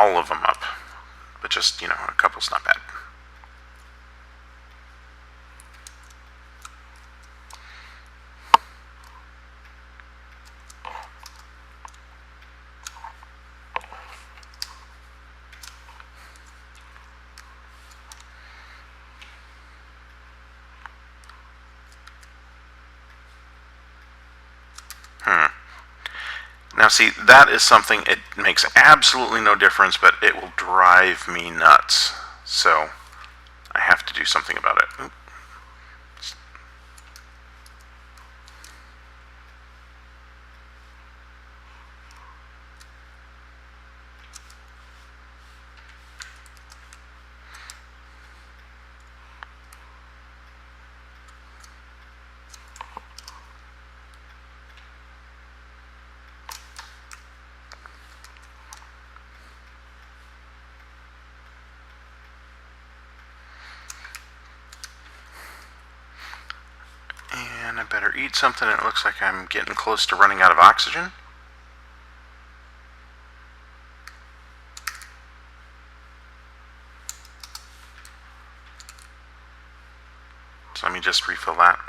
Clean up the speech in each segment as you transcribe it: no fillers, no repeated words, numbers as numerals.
all of them up, but just, you know, a couple's not bad. Now see, that is something, it makes absolutely no difference, but it will drive me nuts. So I have to do something about it. Oops. And I better eat something. It looks like I'm getting close to running out of oxygen. So let me just refill that.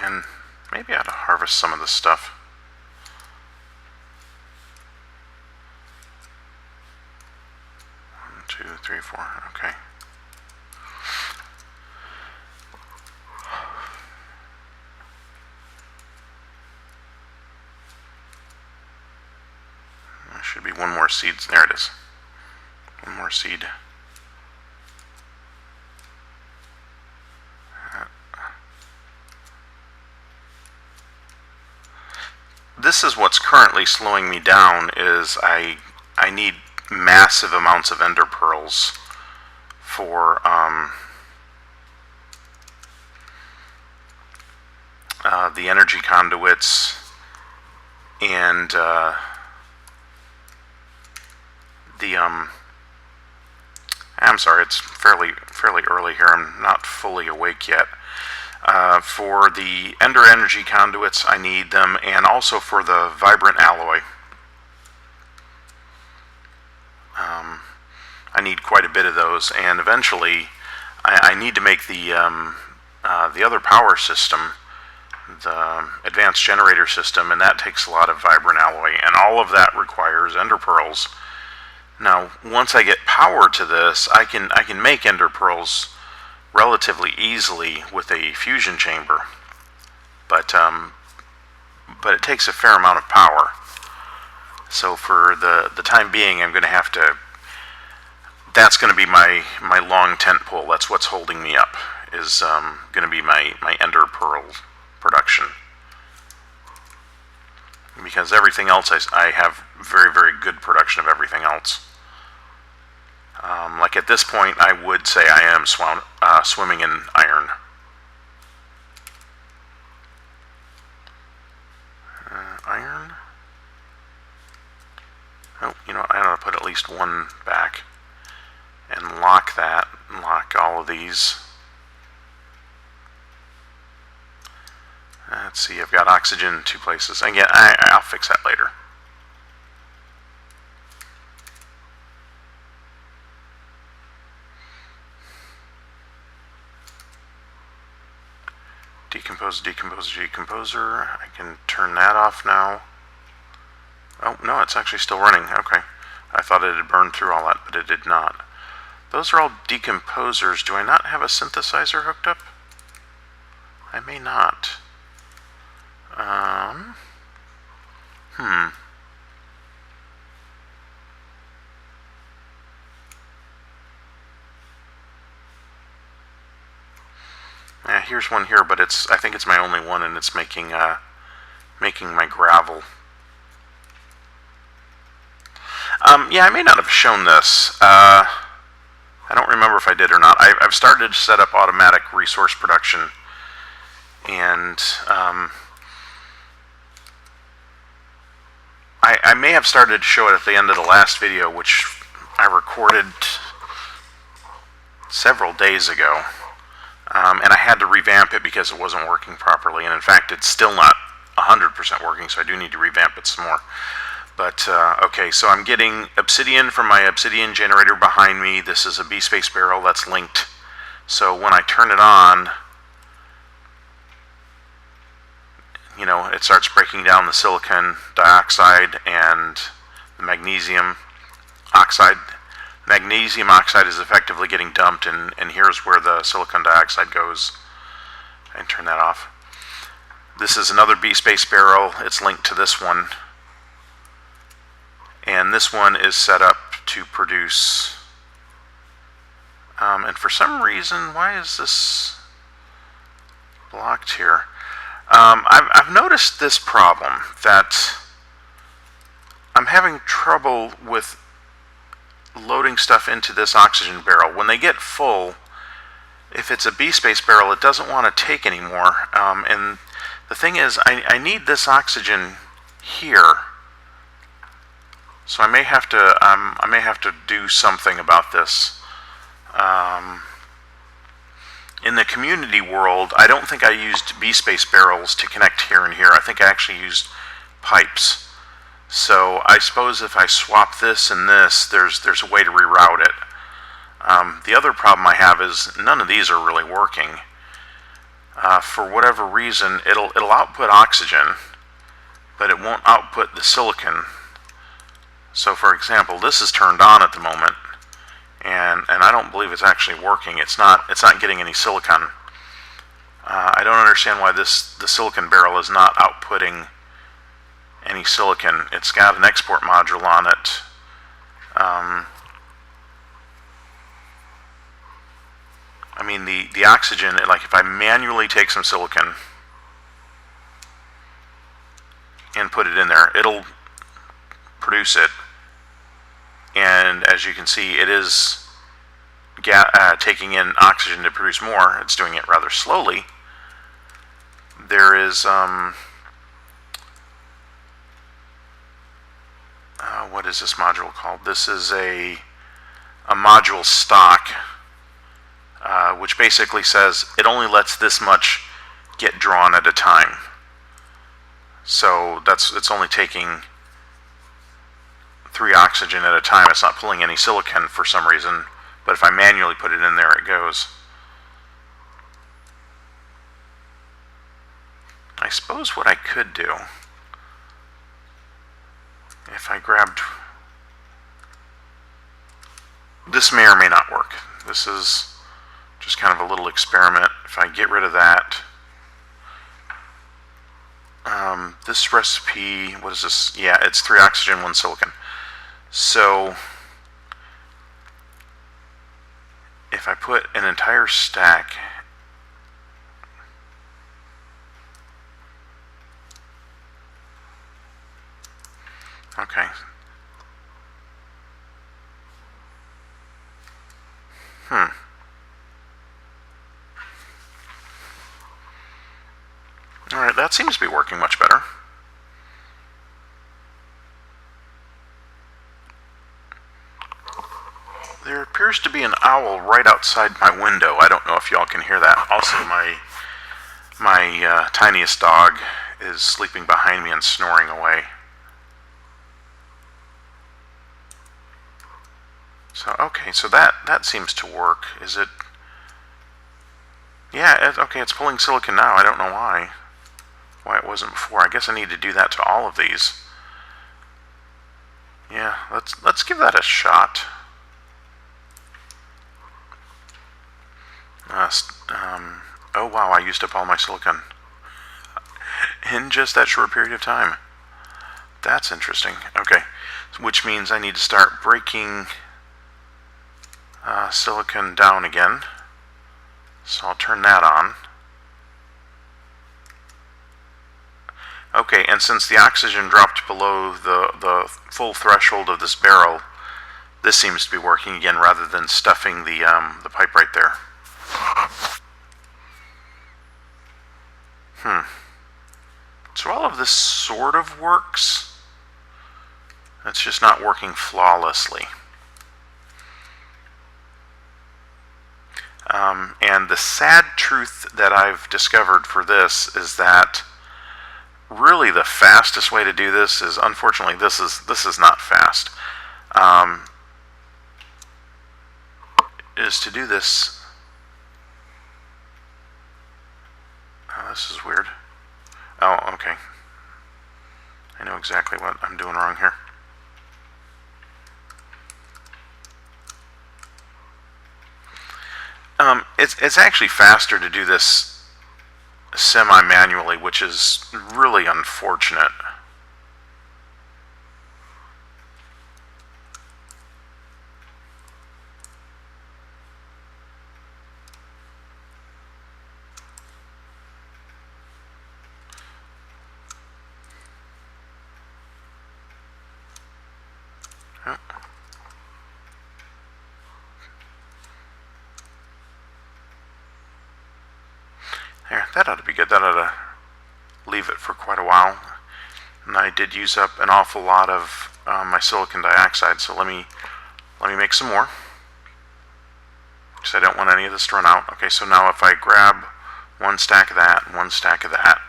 And maybe I ought to harvest some of this stuff. Two, three, four, okay. There should be one more seed. There it is. One more seed. This is what's currently slowing me down, is I need massive amounts of ender pearls for the energy conduits and I'm sorry, it's fairly early here. I'm not fully awake yet. For the ender energy conduits, I need them, and also for the vibrant alloy. I need quite a bit of those, and eventually I need to make the other power system, the advanced generator system, and that takes a lot of vibrant alloy, and all of that requires ender pearls. Now, once I get power to this, I can make ender pearls relatively easily with a fusion chamber, but it takes a fair amount of power. So for the time being, I'm going to have to. That's going to be my long tent pole. That's what's holding me up. Is going to be my ender pearl production, because everything else I have very good production of everything else. Like at this point, I would say I am swimming in iron. Iron? Oh, you know, I ought to put at least one back. And lock that, and lock all of these. Let's see, I've got oxygen in two places. Again, I'll fix that later. Decomposer. I can turn that off now. Oh, no, it's actually still running. Okay. I thought it had burned through all that, but it did not. Those are all decomposers. Do I not have a synthesizer hooked up? I may not. Yeah, here's one here, but I think it's my only one, and it's making my gravel. Yeah, I may not have shown this. I don't remember if I did or not. I've started to set up automatic resource production, and I may have started to show it at the end of the last video, which I recorded several days ago. and I had to revamp it because it wasn't working properly, and in fact it's still not 100% working, so I do need to revamp it some more. But okay, so I'm getting obsidian from my obsidian generator behind me. This is a B-space barrel that's linked, so when I turn it on, you know, it starts breaking down the silicon dioxide and the magnesium oxide. Magnesium oxide is effectively getting dumped, and here's where the silicon dioxide goes. And turn that off. This is another B-space barrel. It's linked to this one. And this one is set up to produce... and for some reason, why is this blocked here? I've noticed this problem, that I'm having trouble with loading stuff into this oxygen barrel. When they get full, if it's a B-space barrel, it doesn't want to take anymore. And the thing is, I need this oxygen here, so I may have to do something about this. In the community world, I don't think I used B-space barrels to connect here and here. I think I actually used pipes. So I suppose if I swap this and this, there's a way to reroute it. The other problem I have is none of these are really working. For whatever reason, it'll output oxygen, but it won't output the silicon. So for example, this is turned on at the moment, and I don't believe it's actually working. It's not getting any silicon. I don't understand why the silicon barrel is not outputting any silicon. It's got an export module on it. I mean, the oxygen, like if I manually take some silicon and put it in there, it'll produce it. And as you can see, it is taking in oxygen to produce more. It's doing it rather slowly. There is, what is this module called? This is a module stock, which basically says it only lets this much get drawn at a time. So it's only taking 3 oxygen at a time. It's not pulling any silicon for some reason, but if I manually put it in there, it goes. I suppose what I could do, if I grabbed... This may or may not work. This is just kind of a little experiment. If I get rid of that, this recipe, what is this? Yeah, it's 3 oxygen, 1 silicon. So if I put an entire stack, okay. Alright, that seems to be working much better. There appears to be an owl right outside my window. I don't know if y'all can hear that. Also, my tiniest dog is sleeping behind me and snoring away. So, okay, so that seems to work. Is it... Yeah, okay, it's pulling silicon now. I don't know why it wasn't before. I guess I need to do that to all of these. Yeah, let's give that a shot. Oh wow, I used up all my silicon in just that short period of time. That's interesting. Okay, which means I need to start breaking silicon down again. So I'll turn that on. Okay, and since the oxygen dropped below the full threshold of this barrel, this seems to be working again rather than stuffing the pipe right there. So all of this sort of works. It's just not working flawlessly. And the sad truth that I've discovered for this is that really the fastest way to do this is, unfortunately, this is not fast, is to do this. Oh, this is weird. Oh, okay. I know exactly what I'm doing wrong here. It's actually faster to do this semi-manually, which is really unfortunate. Oh. There, that ought to be good. That ought to leave it for quite a while. And I did use up an awful lot of my silicon dioxide, so let me make some more, because I don't want any of this to run out. Okay, so now if I grab one stack of that and one stack of that,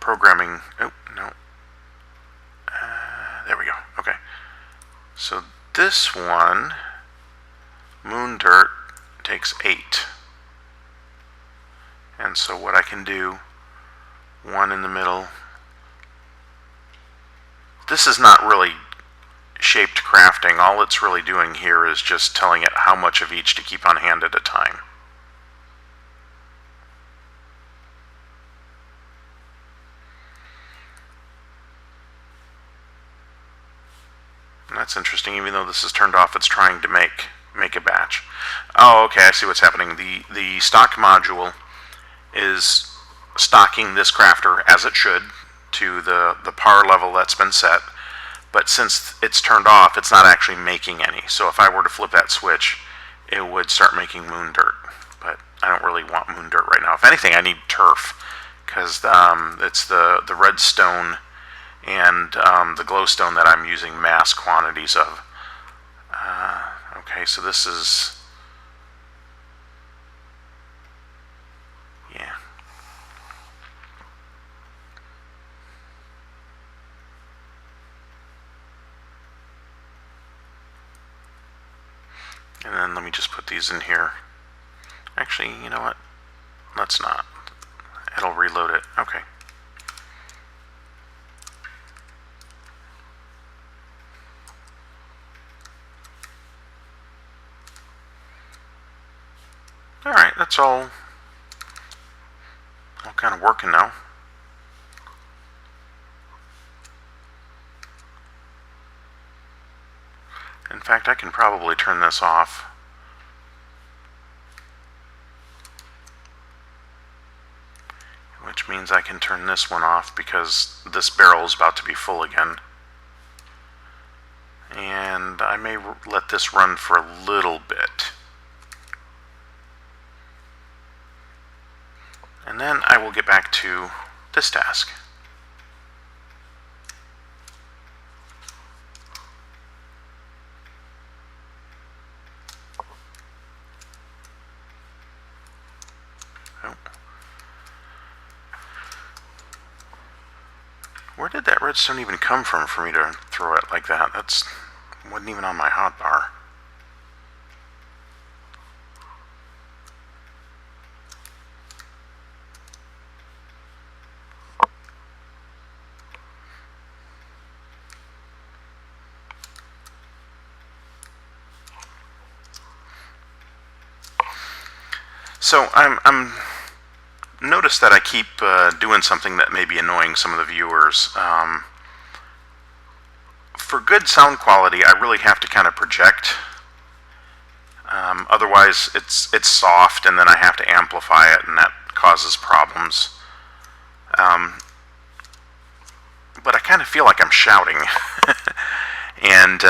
programming, oh, no, there we go, okay. So this one, moon dirt, takes 8. And so what I can do, one in the middle. This is not really shaped crafting. All it's really doing here is just telling it how much of each to keep on hand at a time. And that's interesting. Even though this is turned off, it's trying to make a batch. Oh, okay, I see what's happening. The stock module is stocking this crafter as it should to the power level that's been set, but since it's turned off, it's not actually making any. So if I were to flip that switch, it would start making moon dirt, but I don't really want moon dirt right now. If anything, I need turf, because it's the redstone and the glowstone that I'm using mass quantities of. Okay, so this is, yeah. And then let me just put these in here. Actually, you know what? Let's not. It'll reload it. Okay. Alright, that's all kind of working now. In fact, I can probably turn this off. Which means I can turn this one off because this barrel is about to be full again. And I may let this run for a little bit. And then I will get back to this task. Oh. Where did that redstone even come from for me to throw it like that? That's wasn't even on my hotbar. So I'm notice that I keep doing something that may be annoying some of the viewers. For good sound quality, I really have to kind of project. Otherwise, it's soft, and then I have to amplify it, and that causes problems. But I kind of feel like I'm shouting. And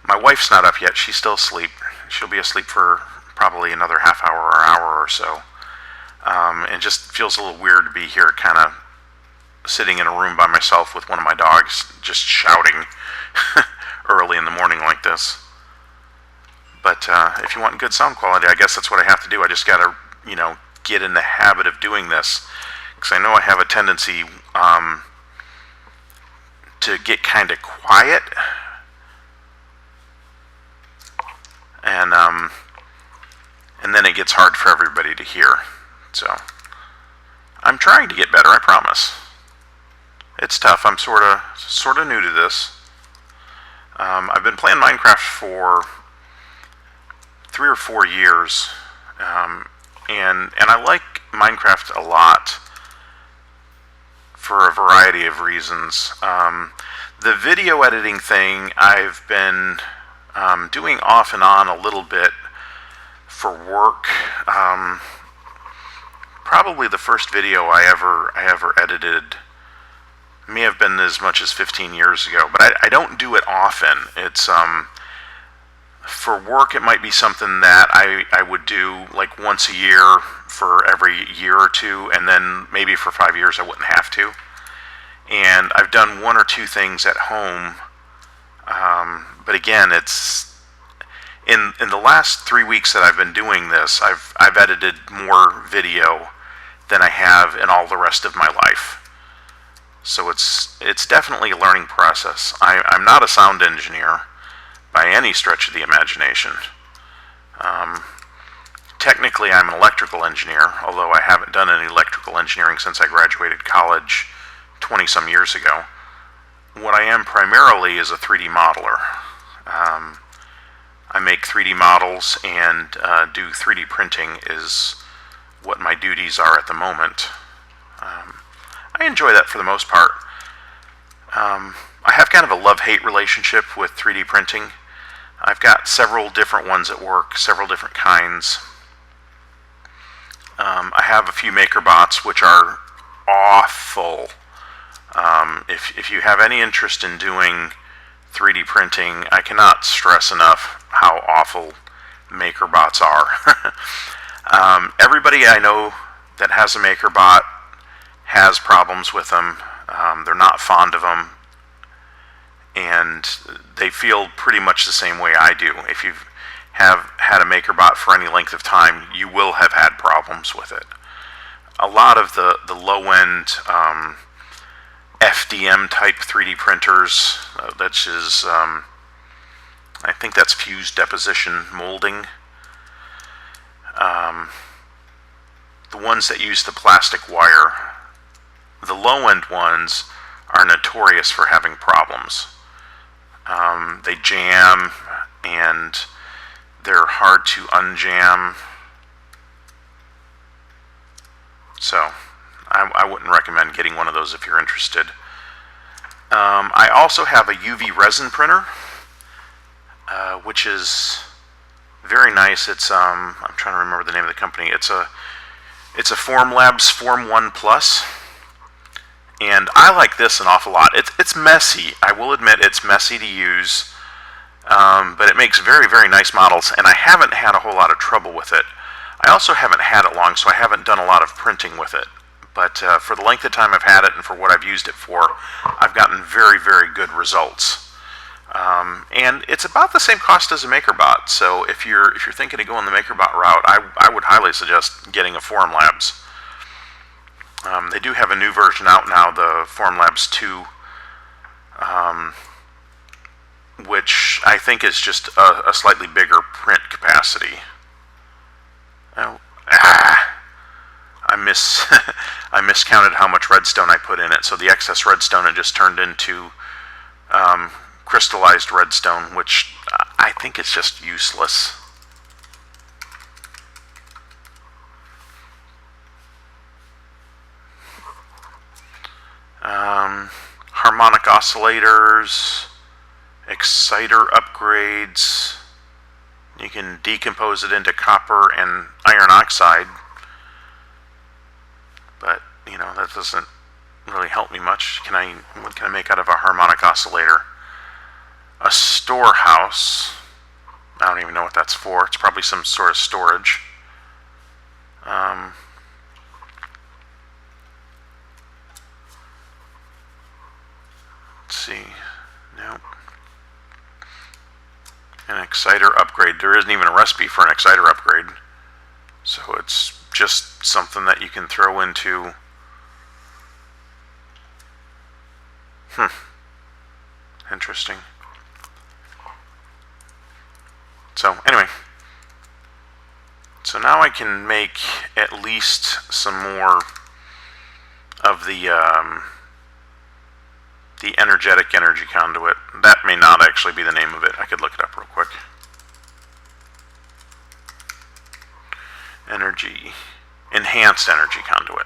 my wife's not up yet. She's still asleep. She'll be asleep for probably another half hour or hour or so. It just feels a little weird to be here kind of sitting in a room by myself with one of my dogs just shouting early in the morning like this. But if you want good sound quality, I guess that's what I have to do. I just got to, get in the habit of doing this, because I know I have a tendency to get kind of quiet, and then it gets hard for everybody to hear. So I'm trying to get better, I promise. It's tough. I'm sort of new to this. I've been playing Minecraft for 3 or 4 years, and I like Minecraft a lot for a variety of reasons. The video editing thing I've been doing off and on a little bit for work. Probably the first video I ever edited may have been as much as 15 years ago, but I don't do it often. It's for work, it might be something that I would do like once a year for every year or two, and then maybe for 5 years I wouldn't have to. And I've done 1 or 2 things at home, but again, it's in the last 3 weeks that I've been doing this, I've edited more video than I have in all the rest of my life. So it's definitely a learning process. I'm not a sound engineer by any stretch of the imagination. Technically, I'm an electrical engineer, although I haven't done any electrical engineering since I graduated college 20-some years ago. What I am primarily is a 3D modeler. I make 3D models and do 3D printing is what my duties are at the moment. I enjoy that for the most part. I have kind of a love-hate relationship with 3D printing. I've got several different ones at work, several different kinds. I have a few MakerBots, which are awful. If you have any interest in doing 3D printing, I cannot stress enough how awful MakerBots are. Everybody I know that has a MakerBot has problems with them. They're not fond of them, and they feel pretty much the same way I do. If you have had a MakerBot for any length of time, you will have had problems with it. A lot of the low-end FDM type 3D printers, that's is I think that's fused deposition molding. The ones that use the plastic wire, the low-end ones are notorious for having problems. They jam, and they're hard to unjam. So I wouldn't recommend getting one of those if you're interested. I also have a UV resin printer, which is very nice. It's I'm trying to remember the name of the company. It's a Formlabs Form 1 Plus, and I like this an awful lot. It's messy. I will admit it's messy to use, but it makes very, very nice models, and I haven't had a whole lot of trouble with it. I also haven't had it long, so I haven't done a lot of printing with it. But for the length of time I've had it and for what I've used it for, I've gotten very, very good results. And it's about the same cost as a MakerBot, so if you're thinking of going the MakerBot route, I would highly suggest getting a Formlabs. They do have a new version out now, the Formlabs 2, which I think is just a slightly bigger print capacity. I miscounted how much redstone I put in it, so the excess redstone had just turned into crystallized redstone, which I think is just useless. Harmonic oscillators, exciter upgrades. You can decompose it into copper and iron oxide, but that doesn't really help me much. What can I make out of a harmonic oscillator? A storehouse. I don't even know what that's for. It's probably some sort of storage. Let's see. Nope. An exciter upgrade. There isn't even a recipe for an exciter upgrade. So it's just something that you can throw into... Interesting. So anyway, so now I can make at least some more of the energetic energy conduit. That may not actually be the name of it. I could look it up real quick. Enhanced energy conduit.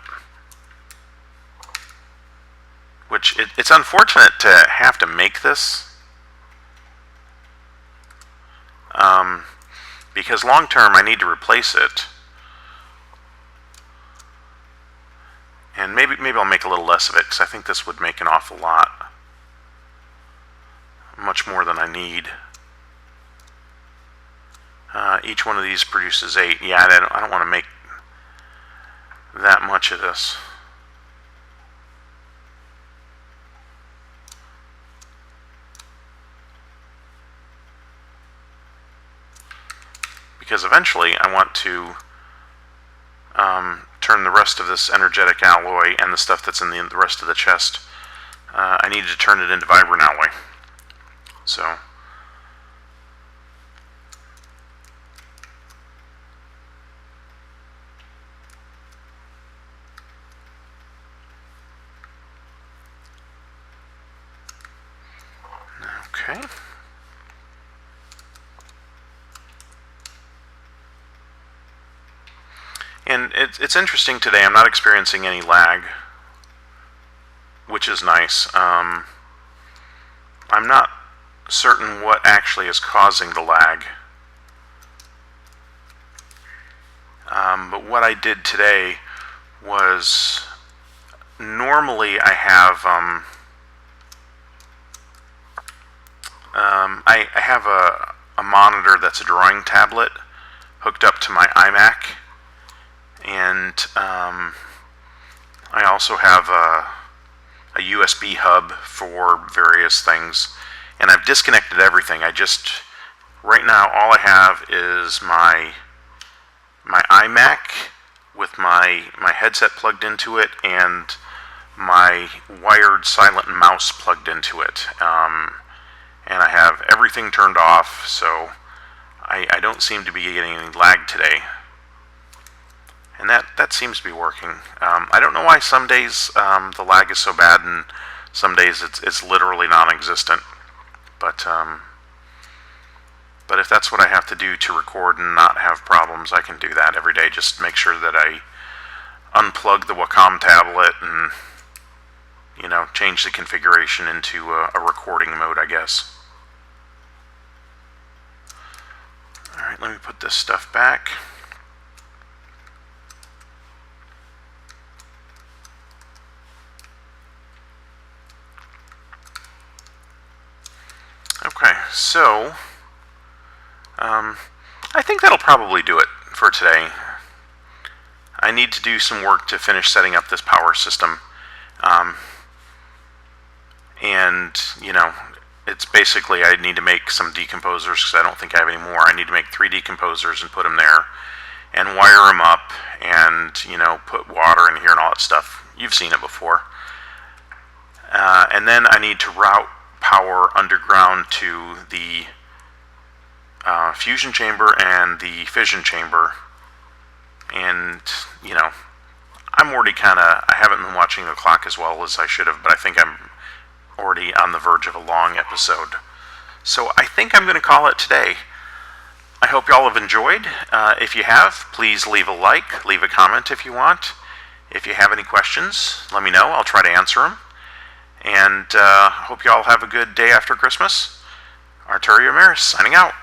Which, it's unfortunate to have to make this. Because long term I need to replace it. And maybe I'll make a little less of it, because I think this would make an awful lot. Much more than I need. Each one of these produces 8. Yeah, I don't want to make that much of this. Because eventually I want to turn the rest of this energetic alloy and the stuff that's in the rest of the chest, I need to turn it into vibrant alloy. So okay. And it's interesting today, I'm not experiencing any lag, which is nice. I'm not certain what actually is causing the lag. But what I did today was, normally I have I have a monitor that's a drawing tablet hooked up to my iMac, and I also have a USB hub for various things, and I've disconnected everything. Right now all I have is my iMac with my headset plugged into it and my wired silent mouse plugged into it, and I have everything turned off, so I don't seem to be getting any lag today. And that seems to be working. I don't know why some days the lag is so bad and some days it's literally non-existent. But if that's what I have to do to record and not have problems, I can do that every day. Just make sure that I unplug the Wacom tablet and, change the configuration into a recording mode, I guess. Alright, let me put this stuff back. Okay, so I think that'll probably do it for today. I need to do some work to finish setting up this power system. And, it's basically I need to make some decomposers because I don't think I have any more. I need to make 3 decomposers and put them there and wire them up and, put water in here and all that stuff. You've seen it before. And then I need to route power underground to the fusion chamber and the fission chamber. And, I'm already I haven't been watching the clock as well as I should have, but I think I'm already on the verge of a long episode. So I think I'm going to call it today. I hope y'all have enjoyed. If you have, please leave a like, leave a comment if you want. If you have any questions, let me know. I'll try to answer them. And hope y'all have a good day after Christmas. Arturio Emerys, signing out.